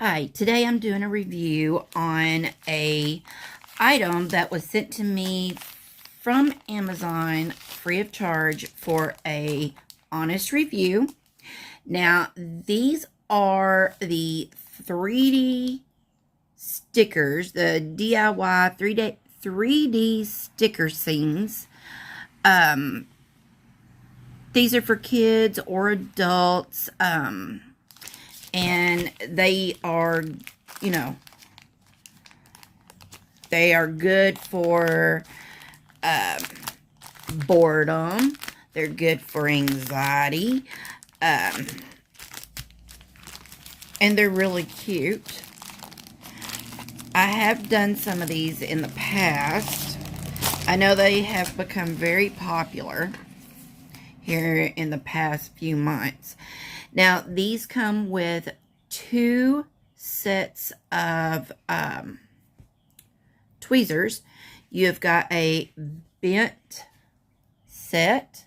Hi, today I'm doing a review on a item that was sent to me from Amazon free of charge for a honest review. Now, these are the 3D stickers, the DIY 3D sticker scenes. These are for kids or adults, and they are, they are good for boredom. They're good for anxiety. And they're really cute. I have done some of these in the past. I know they have become very popular here in the past few months. Now, these come with 2 sets of tweezers. You've got a bent set,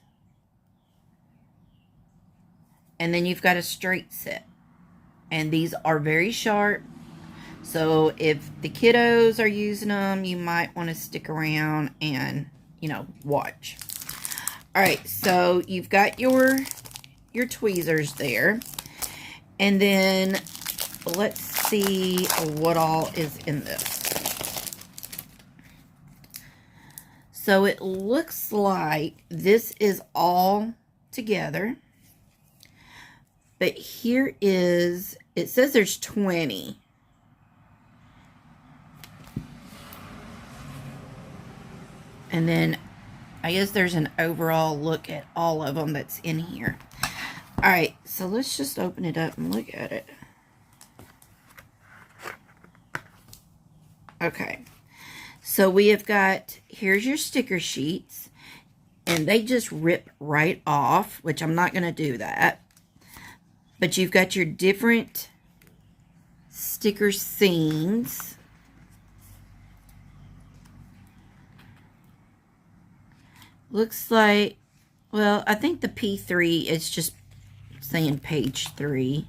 and then you've got a straight set. And these are very sharp, so if the kiddos are using them, you might want to stick around and, watch. Alright, so you've got your tweezers there. And then let's see what all is in this. So it looks like this is all together. But here is, it says there's 20. And then I guess there's an overall look at all of them that's in here. Alright, so let's just open it up and look at it. Okay, so we have got, here's your sticker sheets, and they just rip right off, which I'm not going to do that. But you've got your different sticker scenes. Looks like, well, I think the P3 is just saying page 3.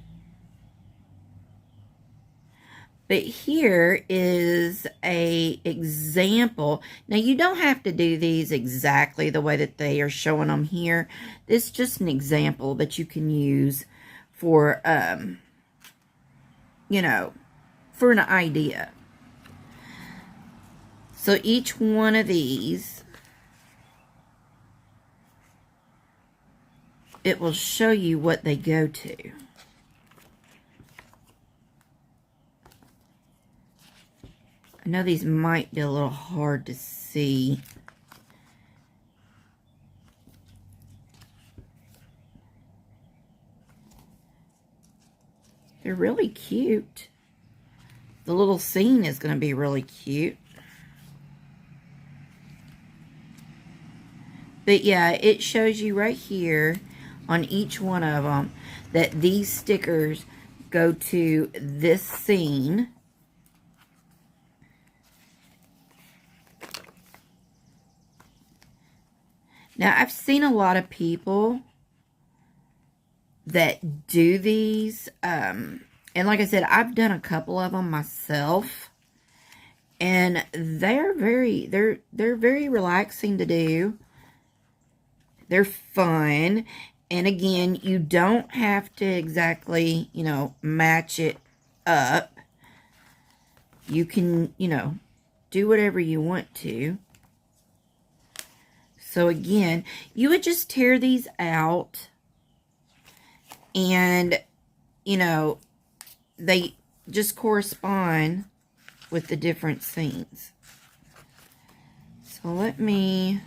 But here is a example. Now, you don't have to do these exactly the way that they are showing them here. This is just an example that you can use for, for an idea. So each one of these, it will show you what they go to. I know these might be a little hard to see. They're really cute. The little scene is going to be really cute. But yeah, it shows you right here on each one of them that these stickers go to this scene. Now, I've seen a lot of people that do these, and like I said, I've done a couple of them myself, and they're very relaxing to do. They're fun, and again, you don't have to exactly, match it up. You can, do whatever you want to. So again, you would just tear these out, and, they just correspond with the different scenes. So let me,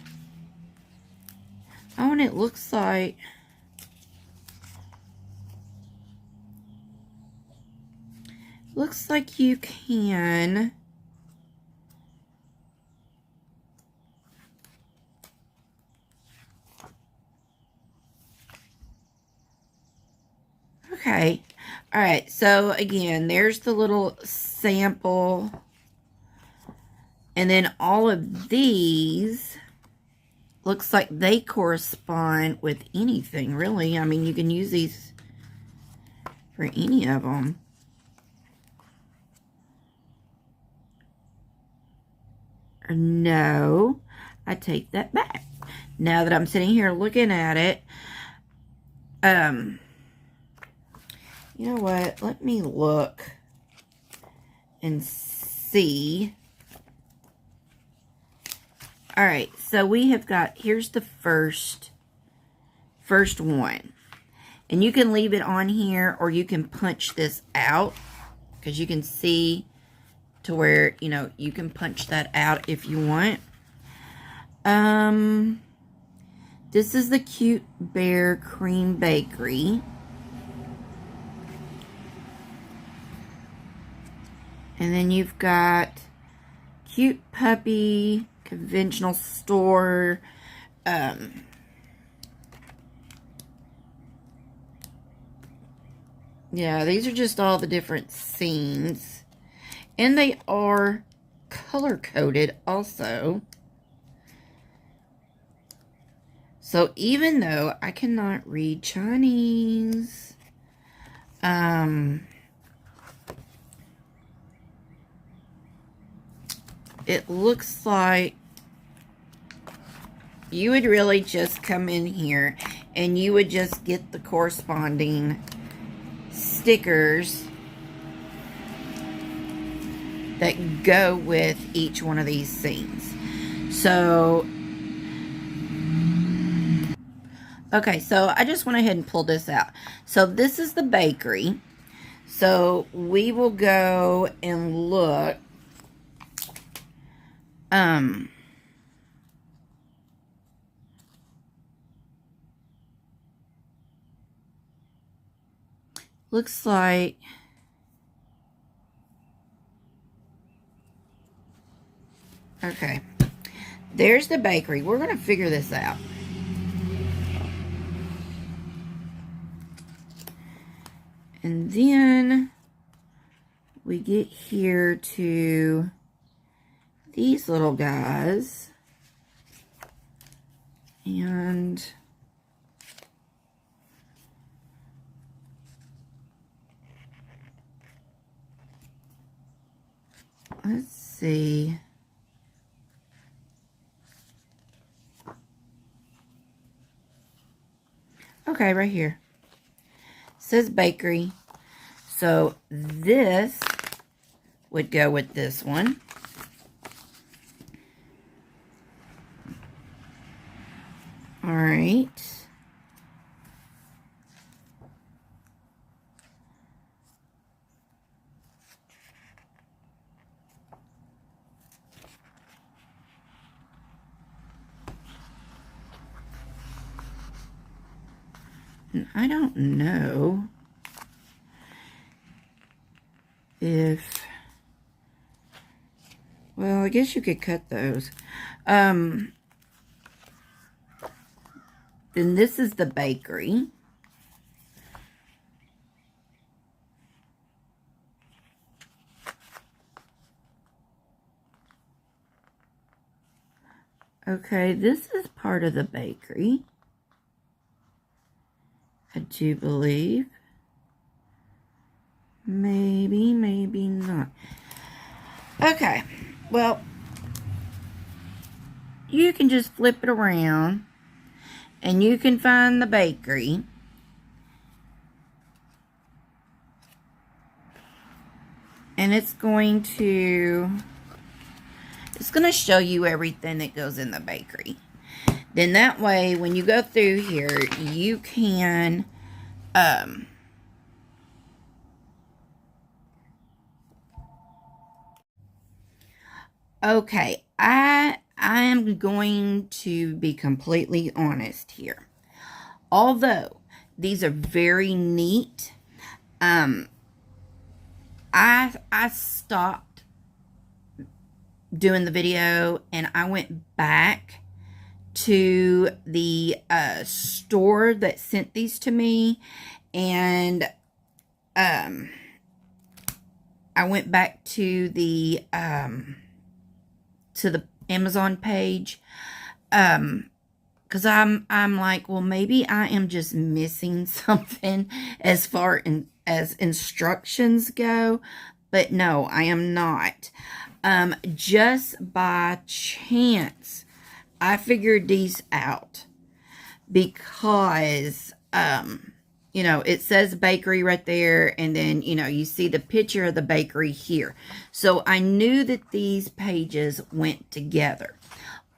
oh, and it looks like, you can, okay. All right. So again, there's the little sample. And then all of these looks like they correspond with anything, really. I mean, you can use these for any of them. Or no, I take that back. Now that I'm sitting here looking at it, you know what? Let me look and see. All right, so we have got, here's the first one. And you can leave it on here, or you can punch this out, because you can see to where, you know, you can punch that out if you want. This is the Cute Bear Cream Bakery. And then you've got Cute Puppy, Conventional Store, yeah, these are just all the different scenes. And they are color-coded also. So even though I cannot read Chinese, it looks like you would really just come in here and you would just get the corresponding stickers that go with each one of these scenes. So, okay, so I just went ahead and pulled this out. So this is the bakery. So we will go and look. Looks like okay. There's the bakery. We're going to figure this out. And then we get here to these little guys. And let's see. Okay, right here. It says bakery. So this would go with this one. All right. And I don't know if, well, I guess you could cut those. Then this is the bakery. Okay, this is part of the bakery, I do believe. Maybe, maybe not. Okay, well, you can just flip it around and you can find the bakery. And it's going to show you everything that goes in the bakery. Then that way, when you go through here, you can, okay, I am going to be completely honest here. Although these are very neat, I stopped doing the video and I went back to the store that sent these to me, and I went back to the Amazon page, because I'm like, well, maybe I am just missing something as far as instructions go, but no, I am not. Just by chance, I figured these out because, you know, it says bakery right there, and then, you know, you see the picture of the bakery here. So I knew that these pages went together.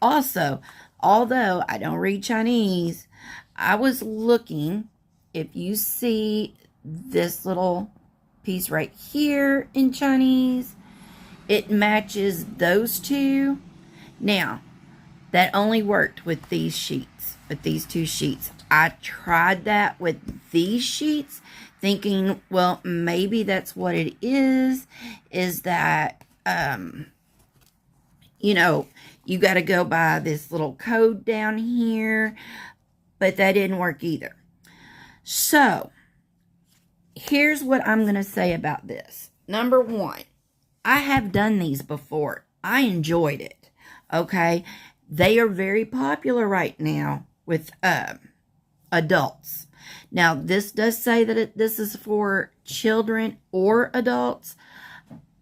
Also, although I don't read Chinese, I was looking, if you see this little piece right here in Chinese, it matches those two. Now, that only worked with these sheets, with these two sheets. I tried that with these sheets, thinking, well, maybe that's what it is that, you know, you got to go by this little code down here, but that didn't work either. So, here's what I'm going to say about this. Number one, I have done these before. I enjoyed it, okay? They are very popular right now with adults. Now, this does say that this is for children or adults.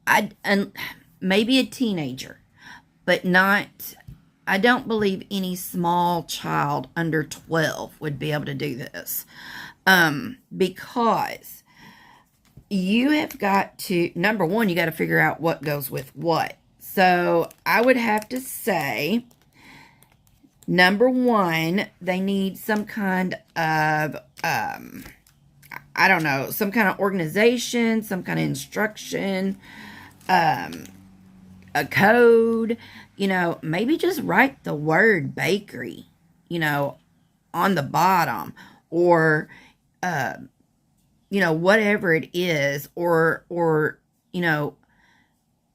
And maybe a teenager, but not, I don't believe any small child under 12 would be able to do this. Because you have got to, number one, you got to figure out what goes with what. So I would have to say, number one, they need some kind of, I don't know, some kind of organization, some kind of instruction, a code, you know, maybe just write the word bakery, you know, on the bottom, or, you know, whatever it is, or, you know,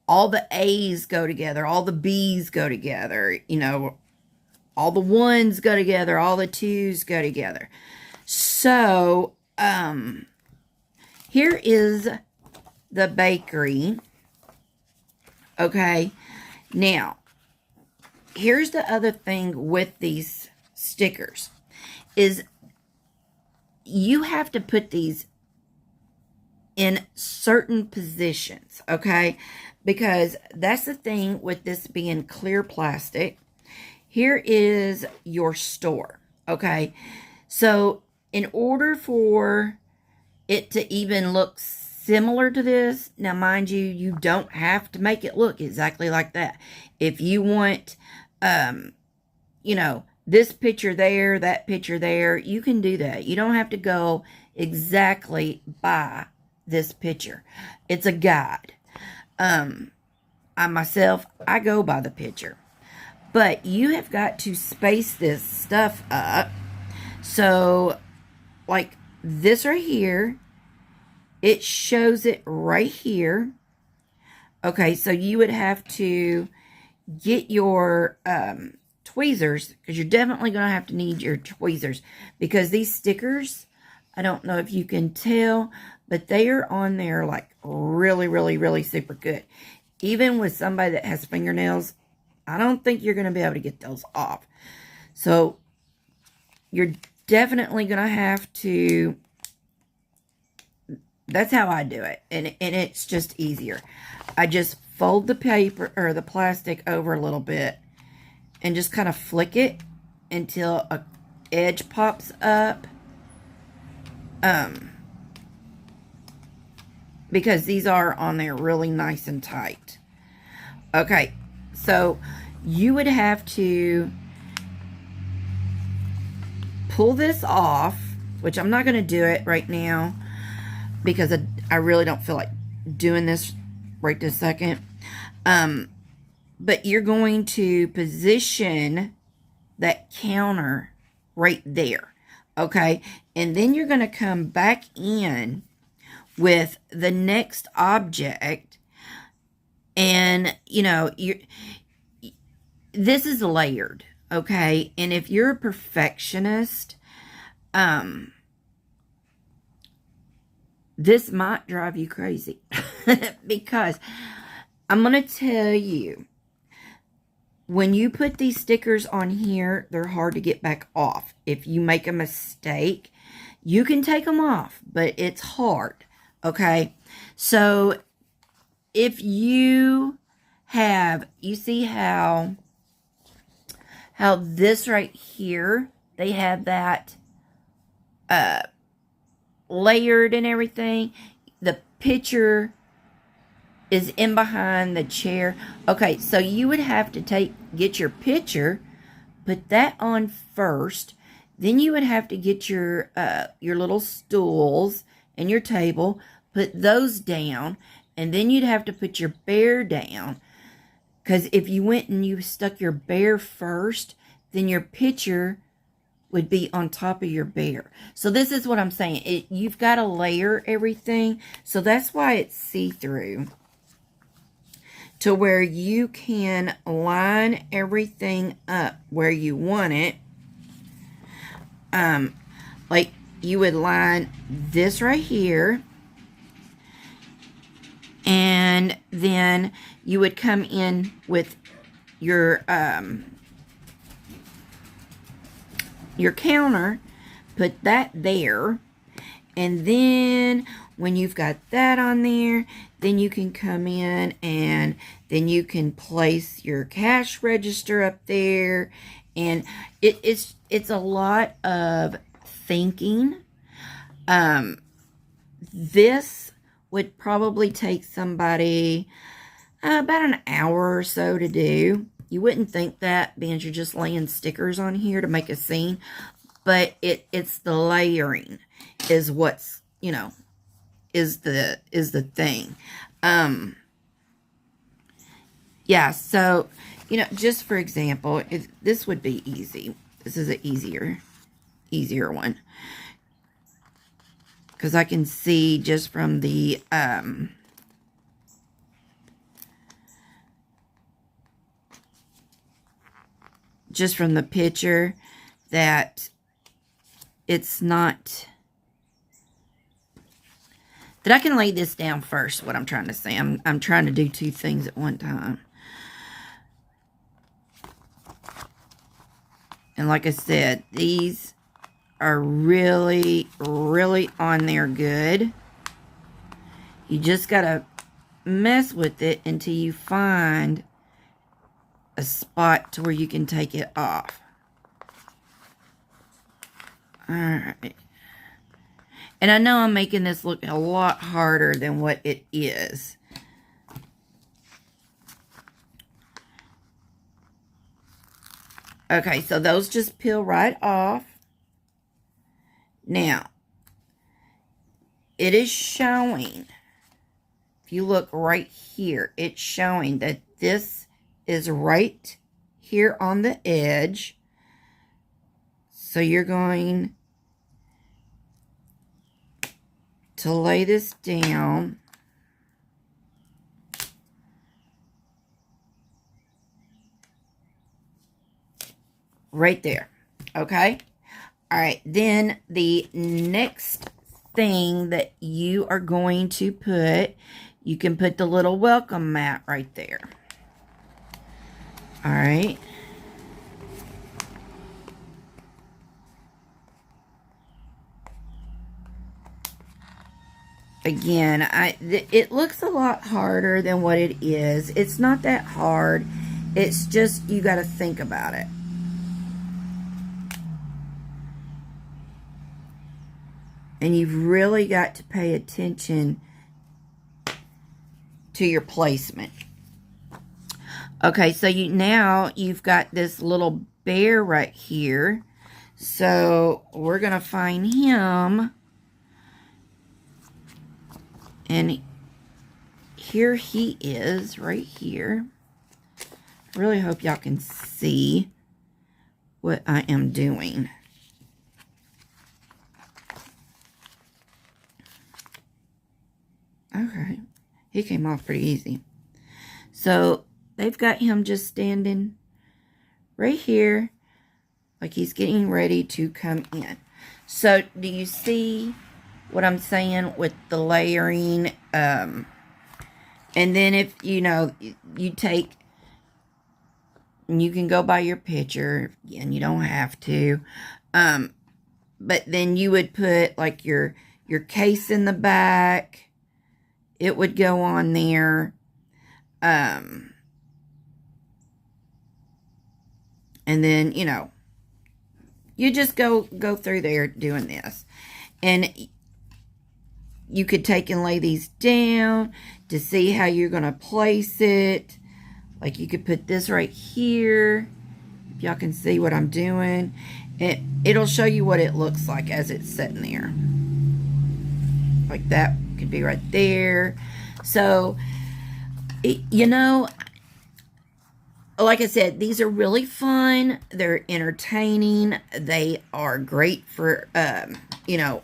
all the A's go together, all the B's go together, you know, all the ones go together, all the twos go together. So, here is the bakery. Okay. Now, here's the other thing with these stickers is you have to put these in certain positions, okay? Because that's the thing with this being clear plastic. Here is your store, okay? So, in order for it to even look similar to this, now mind you, you don't have to make it look exactly like that. If you want, you know, this picture there, that picture there, you can do that. You don't have to go exactly by this picture. It's a guide. I myself, I go by the picture. But you have got to space this stuff up. So, like this right here, it shows it right here. Okay, so you would have to get your tweezers, because you're definitely going to have to need your tweezers, because these stickers, I don't know if you can tell, but they are on there like really, really, really super good. Even with somebody that has fingernails, I don't think you're going to be able to get those off. So, you're definitely going to have to, that's how I do it. And it's just easier. I just fold the paper or the plastic over a little bit and just kind of flick it until a edge pops up. Because these are on there really nice and tight. Okay, so you would have to pull this off, which I'm not going to do it right now because I really don't feel like doing this right this second. But you're going to position that counter right there, okay? And then you're going to come back in with the next object, and, you know, this is layered, okay? And if you're a perfectionist, this might drive you crazy because I'm going to tell you, when you put these stickers on here, they're hard to get back off. If you make a mistake, you can take them off, but it's hard, okay? So, if you have, you see how this right here, they have that layered and everything. The picture is in behind the chair. Okay, so you would have to get your picture, put that on first. Then you would have to get your little stools and your table, put those down, and then you'd have to put your bear down. Because if you went and you stuck your bear first, then your picture would be on top of your bear. So this is what I'm saying. You've got to layer everything. So that's why it's see-through. To where you can line everything up where you want it. Like you would line this right here. And then you would come in with your counter, put that there, and then when you've got that on there, then you can come in and then you can place your cash register up there, and it's a lot of thinking. This would probably take somebody about an hour or so to do. You wouldn't think that, being you're just laying stickers on here to make a scene, but it's the layering is what's, you know, is the thing. Yeah, so, you know, just for example, this would be easy. This is an easier one. Because I can see just from the, picture that it's not, that I can lay this down first, what I'm trying to say. I'm trying to do two things at one time. And like I said, these are really, really on there good. You just got to mess with it until you find a spot to where you can take it off. Alright. And I know I'm making this look a lot harder than what it is. Okay, so those just peel right off. Now, it is showing, if you look right here, it's showing that this is right here on the edge. So you're going to lay this down. Right there. Okay? Alright, then the next thing that you are going to put, you can put the little welcome mat right there. Alright. Again, it looks a lot harder than what it is. It's not that hard. It's just you got to think about it. And you've really got to pay attention to your placement. Okay, so now you've got this little bear right here. So we're going to find him. And here he is, right here. I really hope y'all can see what I am doing. Okay, he came off pretty easy. So they've got him just standing right here, like he's getting ready to come in. So do you see what I'm saying with the layering? And then if, you know, you take, and you can go by your picture. Again, you don't have to. But then you would put like your case in the back. It would go on there. And then, you know, you just go through there doing this. And you could take and lay these down to see how you're going to place it. Like you could put this right here. If y'all can see what I'm doing. It'll show you what it looks like as it's sitting there. Like that could be right there. So, you know, like I said, these are really fun. They're entertaining. They are great for, you know,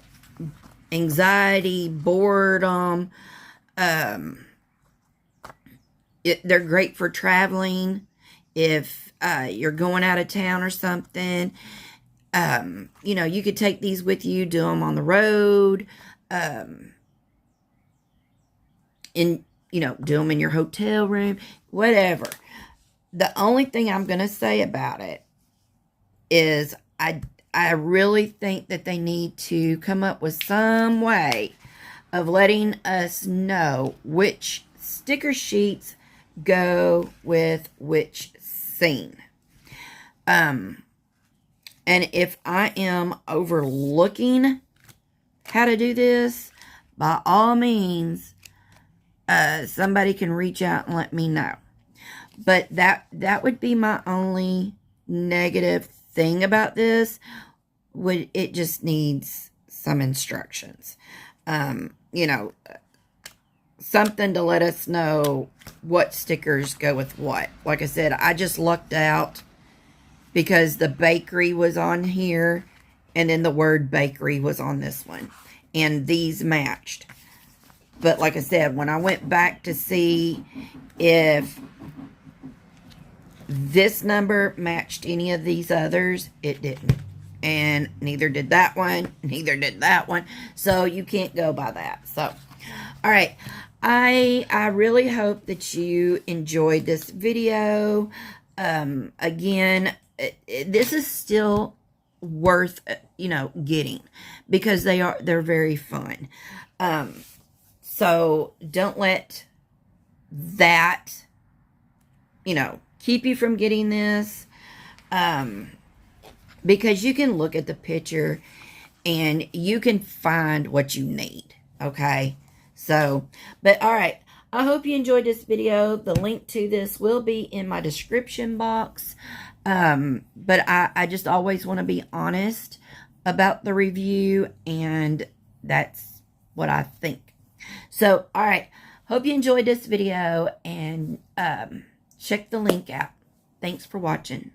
anxiety, boredom. They're great for traveling. If you're going out of town or something, you know, you could take these with you, do them on the road, you know, do them in your hotel room, whatever. The only thing I'm going to say about it is I really think that they need to come up with some way of letting us know which sticker sheets go with which scene. And if I am overlooking how to do this, by all means, somebody can reach out and let me know. But that would be my only negative thing about this. It just needs some instructions. You know, something to let us know what stickers go with what. Like I said, I just lucked out because the bakery was on here and then the word bakery was on this one. And these matched. But like I said, when I went back to see if this number matched any of these others, it didn't. And neither did that one, neither did that one. So you can't go by that. So, all right. I really hope that you enjoyed this video. Again, this is still worth, you know, getting because they're very fun. So don't let that, you know, keep you from getting this. Because you can look at the picture and you can find what you need. Okay. So, but all right. I hope you enjoyed this video. The link to this will be in my description box. But I just always want to be honest about the review, and that's what I think. So, all right. Hope you enjoyed this video, and check the link out. Thanks for watching.